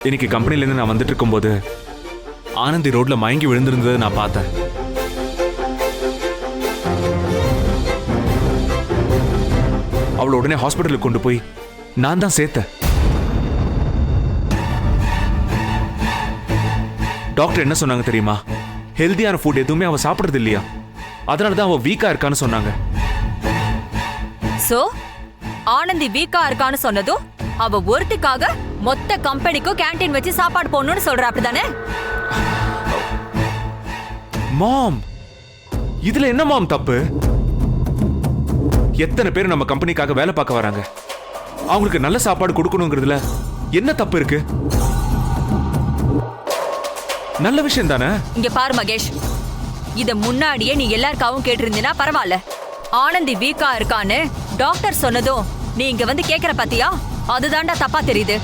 இன்னைக்கு கம்பெனில இருந்து நான் வந்துட்டு இருக்கும்போது ஆனந்தி ரோட்ல மயங்கி விழுந்திருந்ததை நான் பார்த்தேன். அவளை உடனே ஹாஸ்பிட்டலுக்கு கொண்டு போய் நான் தான் சேர்த்தேன். டாக்டர் என்ன சொன்னாங்க தெரியுமா? ஹெல்தியான ஃபுட் எதுவுமே அவ சாப்பிடுறது இல்லையா, அதனாலதான் அவ வீக்கா இருக்கான்னு சொன்னாங்க. சோ ஆனந்தி வீக்கா இருக்கான்னு சொன்னதும் அவ ஒருத்திக்காக மொத்த கம்பெனிக்கும் கேண்டீன் வச்சு சாப்பாடு போடணும்னு சொல்ற, அப்படிதானே? மாம், இதுல என்ன மாம் தப்பு? எத்தனை பேர் நம்ம கம்பெனிக்காக வேலை பார்க்க வராங்க, அவங்களுக்கு நல்ல சாப்பாடு கொடுக்கணுங்கிறதுல என்ன தப்பு இருக்கு? நல்ல விஷயம் தானே. இங்க பாரு மகேஷ், இத முன்னாடியே நீ எல்லாருக்காவும் கேட்டிருந்தீனா பரவாயில்ல. ஆனந்தி வீக்கா இருக்கான்னு டாக்டர் சொன்னதும் நீ இங்க வந்து கேக்குற பாத்தியா, அதுதான்டா தப்பா தெரியுது.